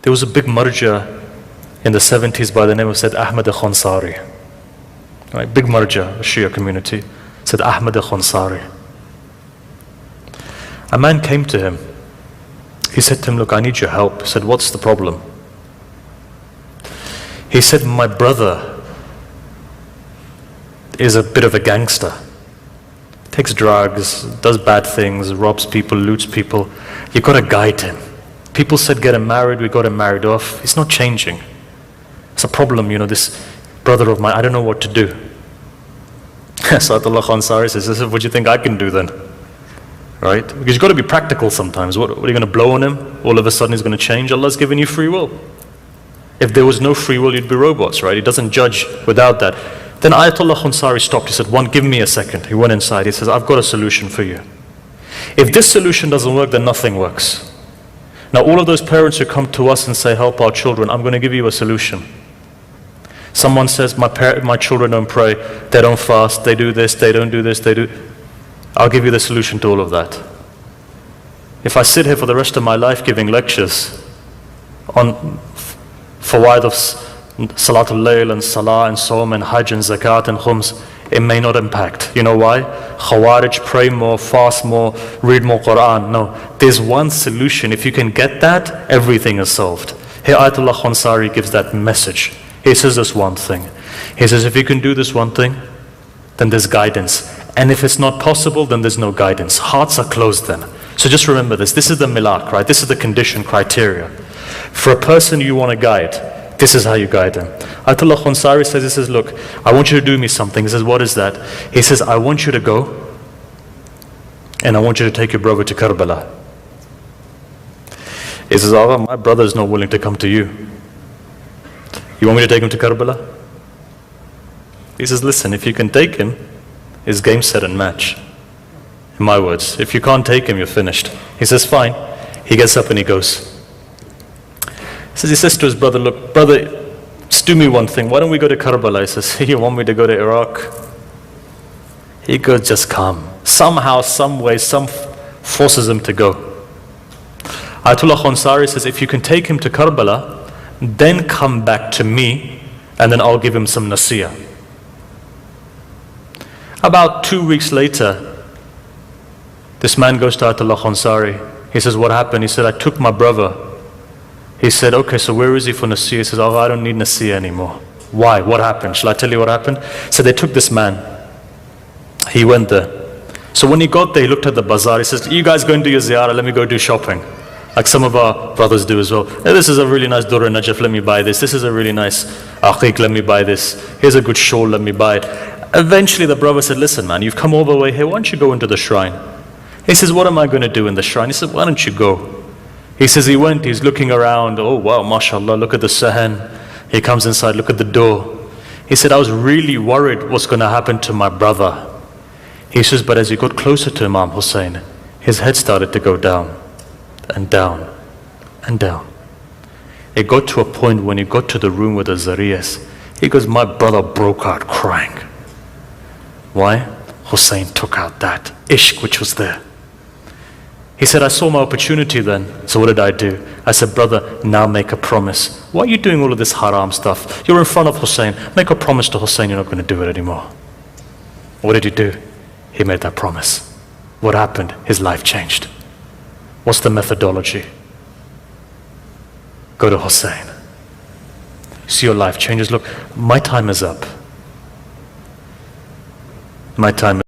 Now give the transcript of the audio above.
There was a big Marja in the 70s by the name of Said Ahmad Khansari. Right? Big Marja, a Shia community. Said Ahmad Khansari. A man came to him. He said to him, look, I need your help. He said, what's the problem? He said, my brother is a bit of a gangster. Takes drugs, does bad things, robs people, loots people. You've got to guide him. People said get him married, we got him married off. He's not changing. It's a problem, this brother of mine, I don't know what to do. Saatullah Khansari says, what do you think I can do then? Right? Because you've got to be practical sometimes. What are you going to blow on him? All of a sudden he's going to change? Allah's given you free will. If there was no free will, you'd be robots, right? He doesn't judge without that. Then Ayatollah Khansari stopped. He said, give me a second. He went inside. He says, I've got a solution for you. If this solution doesn't work, then nothing works. Now all of those parents who come to us and say, help our children, I'm going to give you a solution. Someone says, my children don't pray, they don't fast, they do this, they don't do this, they do. I'll give you the solution to all of that. If I sit here for the rest of my life giving lectures on fawaid of Salatul Layl and Salah and Sawm and Hajj and Zakat and Khums, it may not impact. You know why? Khawarij pray more, fast more, read more Quran. No, there's one solution. If you can get that, everything is solved. Here Ayatollah Khansari gives that message. He says this one thing. He says if you can do this one thing, then there's guidance. And if it's not possible, then there's no guidance. Hearts are closed then. So just remember this. This is the milak, right? This is the condition criteria. For a person you want to guide, this is how you guide them. Ayatollah Khansari says, he says, look, I want you to do me something. He says, what is that? He says, I want you to go and I want you to take your brother to Karbala. He says, oh, my brother is not willing to come to you. You want me to take him to Karbala? He says, listen, if you can take him, it's game, set and match. In my words, if you can't take him, you're finished. He says, fine. He gets up and he goes. He says to his brother, look, brother, just do me one thing. Why don't we go to Karbala? He says, you want me to go to Iraq? He goes, just come. Somehow, some way, some forces him to go. Ayatollah Khansari says, if you can take him to Karbala, then come back to me, and then I'll give him some nasiyah. About 2 weeks later, this man goes to Ayatollah Khansari. He says, what happened? He said, I took my brother. He said, okay, so where is he for nasiyah? He says, oh, I don't need nasiyah anymore. Why? What happened? Shall I tell you what happened? So they took this man. He went there. So when he got there, he looked at the bazaar. He says, you guys go and do your ziyarah, let me go do shopping. Like some of our brothers do as well. Hey, this is a really nice Durr Najaf, let me buy this. This is a really nice aqiq, let me buy this. Here's a good shawl, let me buy it. Eventually the brother said, listen man, you've come all the way here, why don't you go into the shrine? He says, what am I going to do in the shrine? He said, why don't you go? He says he went, he's looking around, oh wow, mashallah, look at the sahan. He comes inside, look at the door. He said, I was really worried what's going to happen to my brother. He says, but as he got closer to Imam Hussein, his head started to go down and down and down. It got to a point when he got to the room with the zariyas, he goes, my brother broke out crying. Why? Hussein took out that ishq which was there. He said, I saw my opportunity then. So what did I do? I said, brother, now make a promise. Why are you doing all of this haram stuff? You're in front of Hussein. Make a promise to Hussein, you're not going to do it anymore. What did he do? He made that promise. What happened? His life changed. What's the methodology? Go to Hussein. See your life changes. Look, my time is up. My time is